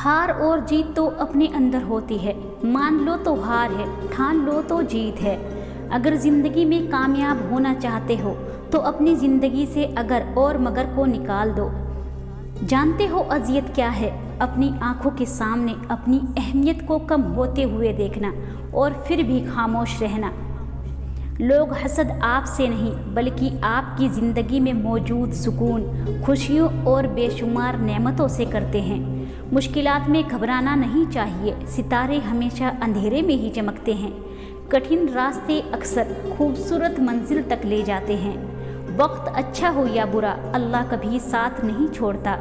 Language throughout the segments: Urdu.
ہار اور جیت تو اپنے اندر ہوتی ہے، مان لو تو ہار ہے، ٹھان لو تو جیت ہے۔ اگر زندگی میں کامیاب ہونا چاہتے ہو تو اپنی زندگی سے اگر اور مگر کو نکال دو۔ جانتے ہو اذیت کیا ہے؟ اپنی آنکھوں کے سامنے اپنی اہمیت کو کم ہوتے ہوئے دیکھنا اور پھر بھی خاموش رہنا۔ لوگ حسد آپ سے نہیں بلکہ آپ کی زندگی میں موجود سکون، خوشیوں اور بے شمار نعمتوں سے کرتے ہیں۔ مشکلات میں گھبرانا نہیں چاہیے، ستارے ہمیشہ اندھیرے میں ہی چمکتے ہیں۔ کٹھن راستے اکثر خوبصورت منزل تک لے جاتے ہیں۔ وقت اچھا ہو یا برا، اللہ کبھی ساتھ نہیں چھوڑتا۔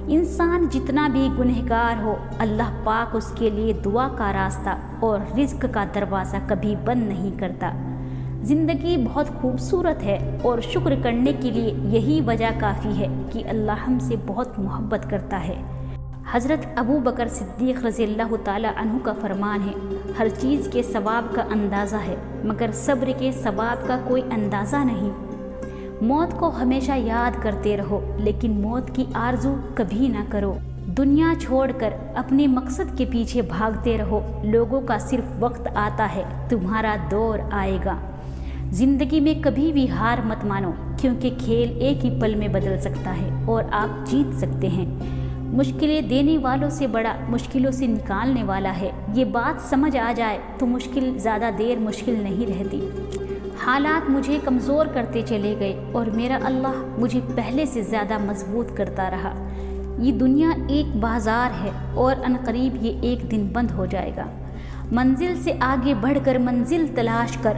انسان جتنا بھی گنہگار ہو، اللہ پاک اس کے لیے دعا کا راستہ اور رزق کا دروازہ کبھی بند نہیں کرتا۔ زندگی بہت خوبصورت ہے اور شکر کرنے کے لیے یہی وجہ کافی ہے کہ اللہ ہم سے بہت محبت کرتا ہے۔ حضرت ابو بکر صدیق رضی اللہ تعالی عنہ کا فرمان ہے، ہر چیز کے ثواب کا اندازہ ہے مگر صبر کے ثواب کا کوئی اندازہ نہیں۔ موت کو ہمیشہ یاد کرتے رہو لیکن موت کی آرزو کبھی نہ کرو۔ دنیا چھوڑ کر اپنے مقصد کے پیچھے بھاگتے رہو، لوگوں کا صرف وقت آتا ہے، تمہارا دور آئے گا۔ زندگی میں کبھی بھی ہار مت مانو، کیونکہ کھیل ایک ہی پل میں بدل سکتا ہے اور آپ جیت سکتے ہیں۔ مشکلیں دینے والوں سے بڑا مشکلوں سے نکالنے والا ہے۔ یہ بات سمجھ آ جائے تو مشکل زیادہ دیر مشکل نہیں رہتی۔ حالات مجھے کمزور کرتے چلے گئے اور میرا اللہ مجھے پہلے سے زیادہ مضبوط کرتا رہا۔ یہ دنیا ایک بازار ہے اور عنقریب یہ ایک دن بند ہو جائے گا۔ منزل سے آگے بڑھ کر منزل تلاش کر،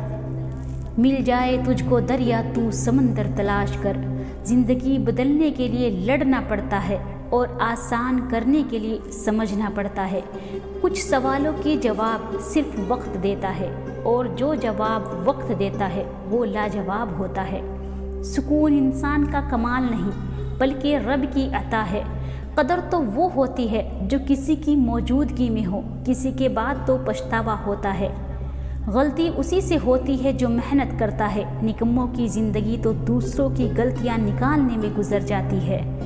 مل جائے تجھ کو دریا تو سمندر تلاش کر۔ زندگی بدلنے کے لیے لڑنا پڑتا ہے اور آسان کرنے کے لیے سمجھنا پڑتا ہے۔ کچھ سوالوں کے جواب صرف وقت دیتا ہے اور جو جواب وقت دیتا ہے وہ لاجواب ہوتا ہے۔ سکون انسان کا کمال نہیں بلکہ رب کی عطا ہے۔ قدر تو وہ ہوتی ہے جو کسی کی موجودگی میں ہو، کسی کے بعد تو پچھتاوا ہوتا ہے۔ غلطی اسی سے ہوتی ہے جو محنت کرتا ہے، نکموں کی زندگی تو دوسروں کی غلطیاں نکالنے میں گزر جاتی ہے۔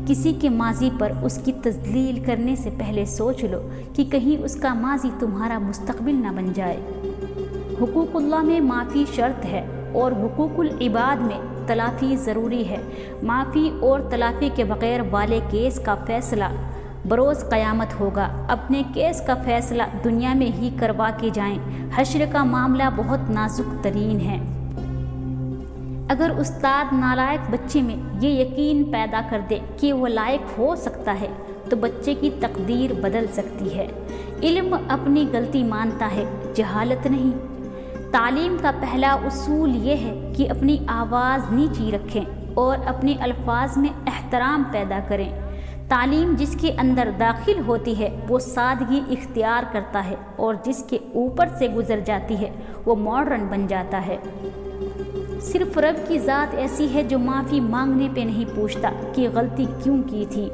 کسی کے ماضی پر اس کی تذلیل کرنے سے پہلے سوچ لو کہ کہیں اس کا ماضی تمہارا مستقبل نہ بن جائے۔ حقوق اللہ میں معافی شرط ہے اور حقوق العباد میں تلافی ضروری ہے۔ معافی اور تلافی کے بغیر والے کیس کا فیصلہ بروز قیامت ہوگا۔ اپنے کیس کا فیصلہ دنیا میں ہی کروا کے جائیں، حشر کا معاملہ بہت نازک ترین ہے۔ اگر استاد نالائق بچے میں یہ یقین پیدا کر دے کہ وہ لائق ہو سکتا ہے تو بچے کی تقدیر بدل سکتی ہے۔ علم اپنی غلطی مانتا ہے، جہالت نہیں۔ تعلیم کا پہلا اصول یہ ہے کہ اپنی آواز نیچی رکھیں اور اپنے الفاظ میں احترام پیدا کریں۔ تعلیم جس کے اندر داخل ہوتی ہے وہ سادگی اختیار کرتا ہے اور جس کے اوپر سے گزر جاتی ہے وہ ماڈرن بن جاتا ہے۔ صرف رب کی ذات ایسی ہے جو معافی مانگنے پہ نہیں پوچھتا کہ غلطی کیوں کی تھی۔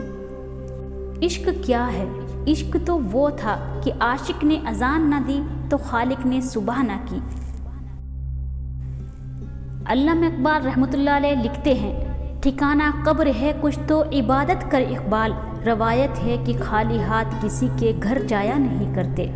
عشق کیا ہے؟ عشق تو وہ تھا کہ عاشق نے اذان نہ دی تو خالق نے صبح نہ کی۔ علامہ اقبال رحمۃ اللہ علیہ لکھتے ہیں، ٹھکانہ قبر ہے کچھ تو عبادت کر اقبال، روایت ہے کہ خالی ہاتھ کسی کے گھر جایا نہیں کرتے۔